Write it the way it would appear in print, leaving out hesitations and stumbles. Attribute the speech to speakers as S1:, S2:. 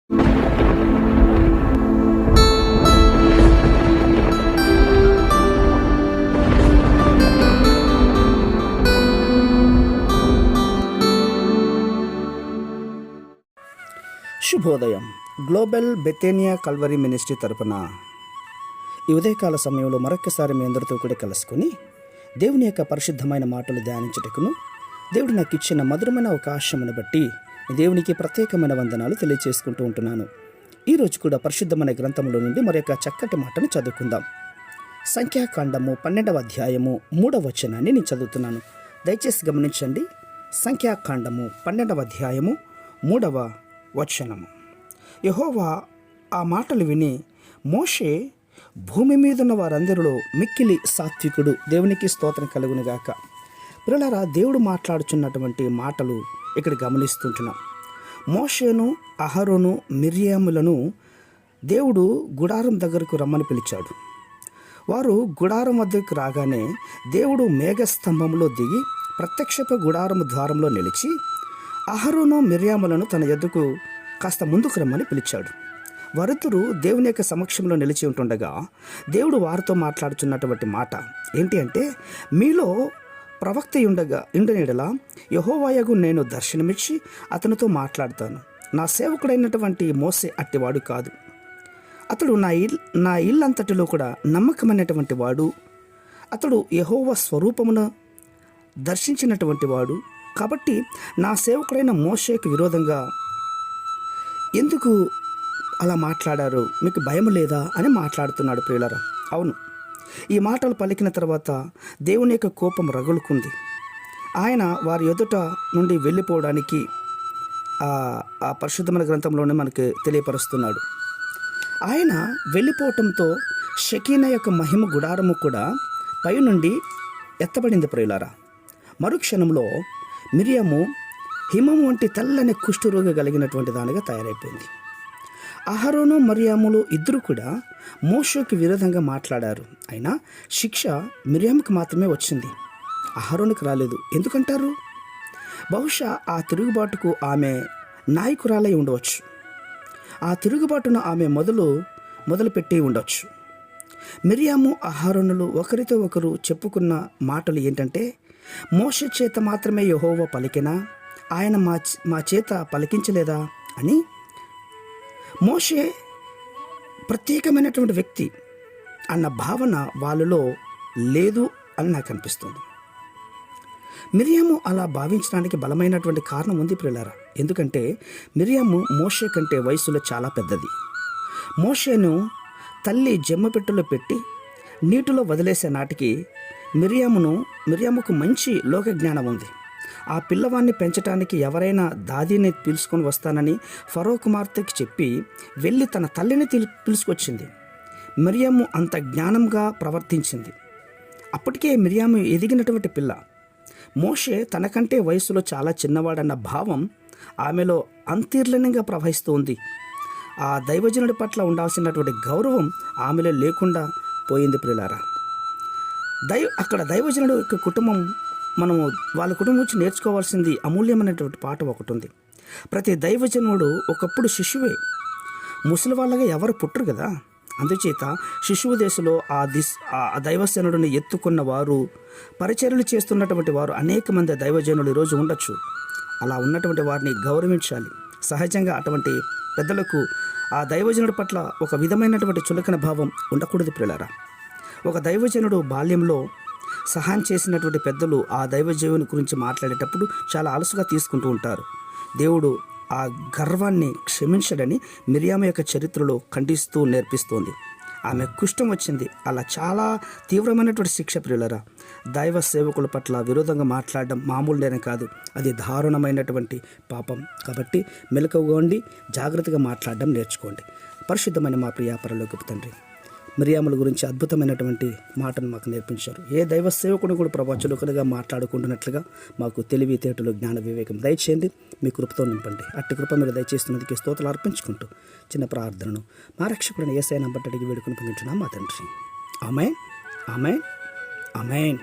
S1: శుభోదయం. Global బెతేనియా Calvary ministry తరపున ఈ ఉదయకాల సమయంలో మరొకసారి మీ అందరితో కూడా కలుసుకొని దేవుని యొక్క పరిశుద్ధమైన మాటలు ధ్యానించుటకును దేవుడు నాకు ఇచ్చిన మధురమైన అవకాశమును బట్టి దేవునికి ప్రత్యేకమైన వందనాలు తెలియజేసుకుంటూ ఉంటున్నాను. ఈరోజు కూడా పరిశుద్ధమైన గ్రంథంలో నుండి మరొక చక్కటి మాటను చదువుకుందాం. సంఖ్యాకాండము 12వ అధ్యాయము 3వ వచనాన్ని నేను చదువుతున్నాను. దయచేసి గమనించండి. సంఖ్యాకాండము 12వ అధ్యాయము 3వ వచనము. యెహోవా ఆ మాటలు విని, మోషే భూమి మీదున్న వారందరిలో మిక్కిలి సాత్వికుడు, దేవునికి స్తోత్రం కలుగునుగాక. పిల్లలారా, దేవుడు మాట్లాడుచున్నటువంటి మాటలు ఇక్కడ గమనిస్తుంటున్నాం. మోషేను, అహరోను, మిర్యాములను దేవుడు గుడారం దగ్గరకు రమ్మని పిలిచాడు. వారు గుడారం వద్దకు రాగానే దేవుడు మేఘస్తంభంలో దిగి ప్రత్యక్షపు గుడారము ద్వారంలో నిలిచి అహరోను, మిర్యాములను తన ఎద్దుకు కాస్త ముందుకు రమ్మని పిలిచాడు. వారిద్దరూ దేవుని యొక్క సమక్షంలో నిలిచి ఉంటుండగా దేవుడు వారితో మాట్లాడుచున్నటువంటి మాట ఏంటి అంటే, మీలో ప్రవక్త ఉండనేడలా యెహోవాయగు నేను దర్శనమిచ్చి అతనితో మాట్లాడతాను. నా సేవకుడైనటువంటి మోసే అట్టివాడు కాదు. అతడు నా ఇల్లంతటిలో కూడా నమ్మకమైనటువంటి వాడు. అతడు యెహోవా స్వరూపమును దర్శించినటువంటి వాడు. కాబట్టి నా సేవకుడైన మోషేకు విరోధంగా ఎందుకు అలా మాట్లాడారు, మీకు భయం లేదా అని మాట్లాడుతున్నాడు. ప్రియులారా, అవును, ఈ మాటలు పలికిన తర్వాత దేవుని యొక్క కోపం రగులుకుంది. ఆయన వారి ఎదుట నుండి వెళ్ళిపోవడానికి ఆ పరిశుద్ధమైన గ్రంథంలోనే మనకు తెలియపరుస్తున్నాడు. ఆయన వెళ్ళిపోవటంతో షకీనా యొక్క మహిమ గుడారము కూడా పై నుండి ఎత్తబడింది. ప్రియులారా, మరుక్షణంలో మిరియాము హిమము వంటి తెల్లని కుష్ఠరోగి కలిగినటువంటి దానిగా తయారైపోయింది. అహరోను, మిర్యాములు ఇద్దరు కూడా మోషేకు విరోధంగా మాట్లాడారు. అయినా శిక్ష మిర్యాముకు మాత్రమే వచ్చింది, అహరోనుకు రాలేదు. ఎందుకంటారు? బహుశా ఆ తిరుగుబాటుకు ఆమె నాయకురాలై ఉండవచ్చు. ఆ తిరుగుబాటును ఆమె మొదలుపెట్టి ఉండవచ్చు. మిర్యాము, అహరోనులు ఒకరితో ఒకరు చెప్పుకున్న మాటలు ఏంటంటే, మోషే చేత మాత్రమే యెహోవా పలికినా ఆయన మా చేత పలికించలేదా అని. మోషే ప్రత్యేకమైనటువంటి వ్యక్తి అన్న భావన వాళ్ళలో లేదు అని నాకు అనిపిస్తుంది. మిర్యాము అలా భావించడానికి బలమైనటువంటి కారణం ఉంది ప్రియులారా. ఎందుకంటే మిర్యాము మోషే కంటే వయసులో చాలా పెద్దది. మోషేను తల్లి జమ్మపెట్టులో పెట్టి నీటిలో వదిలేసే నాటికి మిర్యాముకు మంచి లోక జ్ఞానం ఉంది. ఆ పిల్లవాడిని పెంచడానికి ఎవరైనా దాదీని పిలుచుకొని వస్తానని ఫరో కుమార్తెకి చెప్పి వెళ్ళి తన తల్లిని పిలుచుకొచ్చింది. మిర్యాము అంత జ్ఞానంగా ప్రవర్తించింది. అప్పటికే మిర్యాము ఎదిగినటువంటి పిల్ల. మోషే తనకంటే వయసులో చాలా చిన్నవాడన్న భావం ఆమెలో అంతర్లీనంగా ప్రవహిస్తూ ఉంది. ఆ దైవజనుడి పట్ల ఉండాల్సినటువంటి గౌరవం ఆమెలో లేకుండా పోయింది ప్రియులారా. అక్కడ దైవజనుడు యొక్క కుటుంబం, మనము వాళ్ళ కుటుంబం నుంచి నేర్చుకోవాల్సింది అమూల్యమైనటువంటి పాట ఒకటి ఉంది. ప్రతి దైవజనుడు ఒకప్పుడు శిశువే, ముసలి వాళ్ళగా ఎవరు పుట్టరు కదా. అందుచేత శిశువు దశలో ఆ దైవజనుడిని ఎత్తుకున్న వారు, పరిచర్యలు చేస్తున్నటువంటి వారు అనేక మంది దైవజనులు ఈరోజు ఉండొచ్చు. అలా ఉన్నటువంటి వారిని గౌరవించాలి. సహజంగా అటువంటి పెద్దలకు ఆ దైవజనుడి పట్ల ఒక విధమైనటువంటి చులకన భావం ఉండకూడదు ప్రియులారా. ఒక దైవజనుడు బాల్యంలో సహాయం చేసినటువంటి పెద్దలు ఆ దైవజీవుని గురించి మాట్లాడేటప్పుడు చాలా అలసుగా తీసుకుంటూ ఉంటారు. దేవుడు ఆ గర్వాన్ని క్షమించడని మిర్యాము యొక్క చరిత్రలో ఖండిస్తూ నేర్పిస్తోంది. ఆమె కుష్ఠం వచ్చింది. అలా చాలా తీవ్రమైనటువంటి శిక్ష ప్రియులరా. దైవ సేవకుల పట్ల విరోధంగా మాట్లాడడం మామూలుగానే కాదు, అది దారుణమైనటువంటి పాపం. కాబట్టి మెలకువగా ఉండి జాగ్రత్తగా మాట్లాడడం నేర్చుకోండి. పరిశుద్ధమైన మా ప్రియ పరలోకపు తండ్రి, మిర్యాముల గురించి అద్భుతమైనటువంటి మాటను మాకు నేర్పించారు. ఏ దైవ సేవకుడు కూడా ప్రభా చులకనగా మాట్లాడుకుంటున్నట్లుగా మాకు తెలివి, తేటలు, జ్ఞాన, వివేకం దయచేయండి. మీ కృపతో నింపండి. అట్టి కృప మీరు దయచేస్తున్నందుకు స్తోత్రాలు అర్పించుకుంటూ చిన్న ప్రార్థనను మా రక్షకుడైన యేసయ్య నంబట అడిగి వేడుకొని పొందుతున్నాం మా తండ్రి. ఆమేన్, ఆమేన్, ఆమేన్.